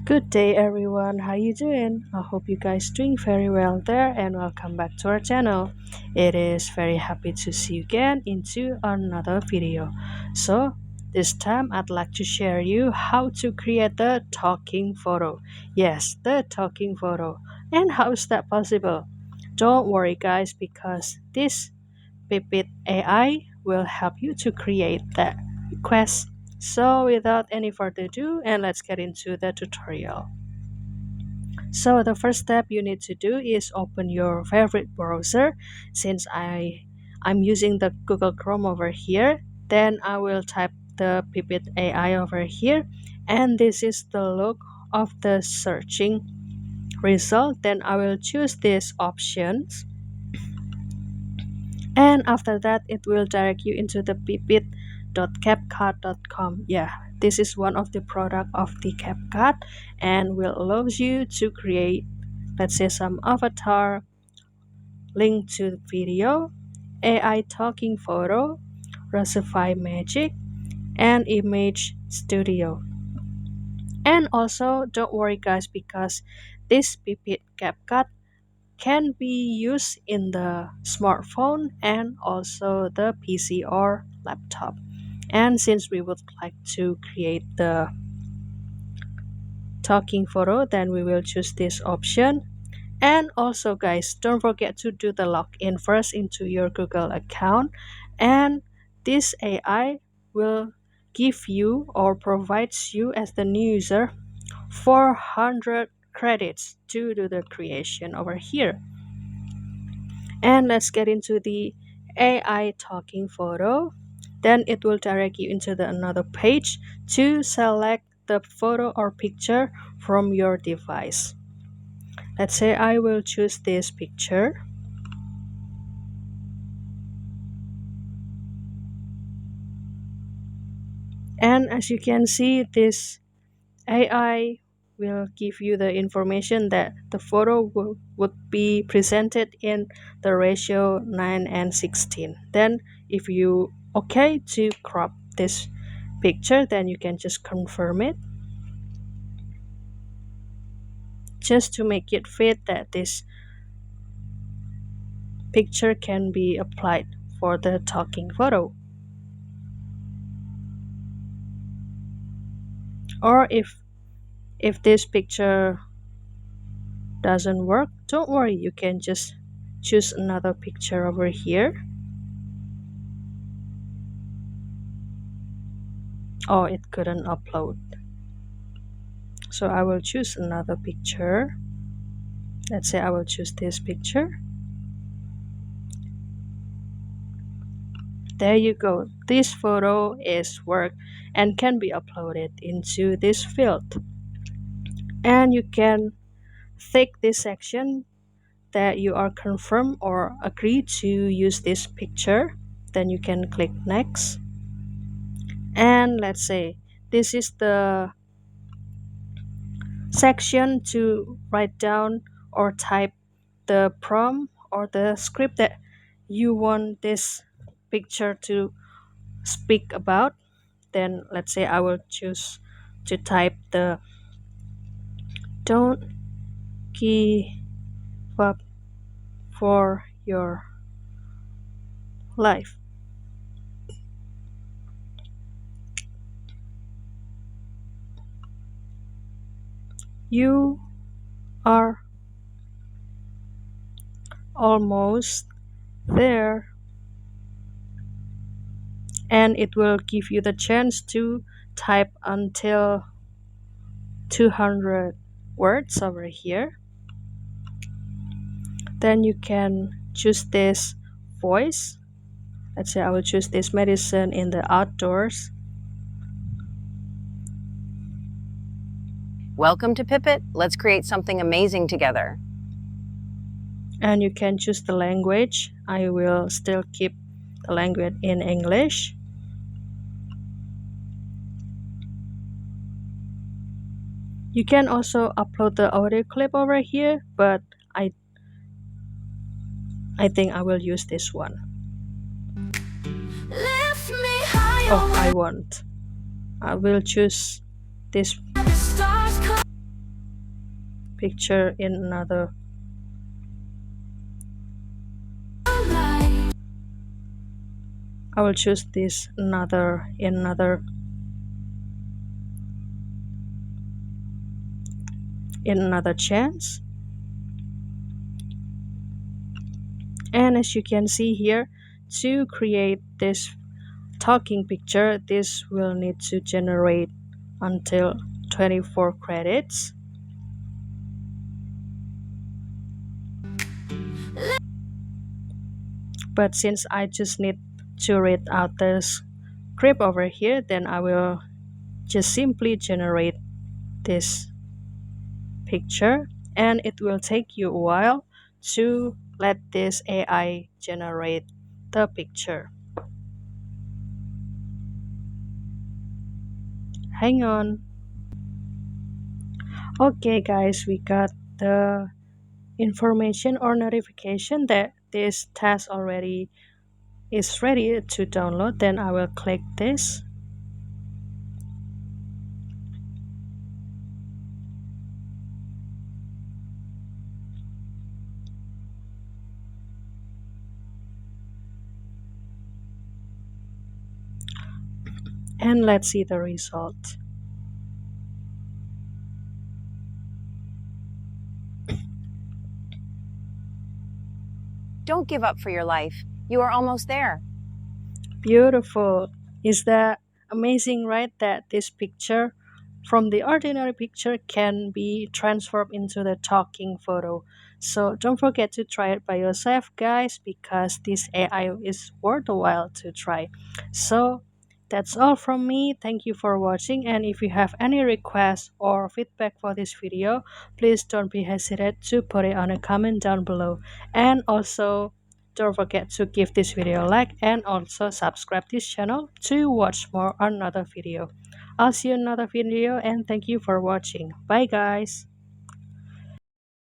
Good day everyone, how you doing? I hope you guys doing very well there and welcome back to our channel. It is very happy to see you again into another video. So this time I'd like to share you how to create the talking photo. Yes, the talking photo. And how is that possible? Don't worry guys because this Pippit AI will help you to create that request. So without any further ado, and let's get into the tutorial. So the first step you need to do is open your favorite browser. Since I'm using the Google Chrome over here, then I will type the Pippit AI over here, and this is the look of the searching result. Then I will choose these options, and after that it will direct you into the pippit.capcut.com. Yeah, this is one of the product of the Capcut and will allows you to create, let's say, some avatar, link to video, AI talking photo, Rosify Magic, and Image Studio. And also don't worry guys because this Pippit Capcut can be used in the smartphone and also the PC or laptop. And since we would like to create the talking photo, then we will choose this option. And also guys, don't forget to do the login first into your Google account, and this AI will give you or provides you as the new user 400 credits to do the creation over here. And let's get into the AI talking photo. Then it will direct you into the another page to select the photo or picture from your device. Let's say I will choose this picture. And as you can see, this AI will give you the information that the photo would be presented in the ratio 9 and 16. Then if you okay to crop this picture, then you can just confirm it just to make it fit that this picture can be applied for the talking photo. Or if this picture doesn't work, don't worry, you can just choose another picture over here. Oh, it couldn't upload, so I will choose another picture. Let's say I will choose this picture. There you go, this photo is work and can be uploaded into this field. And you can tick this section that you are confirmed or agree to use this picture. Then you can click next. And let's say this is the section to write down or type the prompt or the script that you want this picture to speak about. Then let's say I will choose to type the "don't give up for your life." You are almost there, and it will give you the chance to type until 200 words over here. Then you can choose this voice. Let's say I will choose this medicine in the outdoors. Welcome to Pippit. Let's create something amazing together. And you can choose the language. I will still keep the language in English. You can also upload the audio clip over here, but I think I will use this one. Oh, I won't. I will choose this. picture in another. I will choose this another in another chance. And as you can see here, to create this talking picture, this will need to generate until 24 credits. But since I just need to read out the script over here, then I will just simply generate this picture, and it will take you a while to let this AI generate the picture. Hang on. Okay guys, we got the information or notification that this task already is ready to download. Then I will click this. And let's see the result. Don't give up for your life. You are almost there. Beautiful. Is that amazing, right? That this picture from the ordinary picture can be transformed into the talking photo. So don't forget to try it by yourself, guys, because this AI is worthwhile to try. So that's all from me. Thank you for watching. And if you have any requests or feedback for this video, please don't be hesitant to put it on a comment down below. And also, don't forget to give this video a like and also subscribe this channel to watch more on another video. I'll see you in another video and thank you for watching. Bye guys.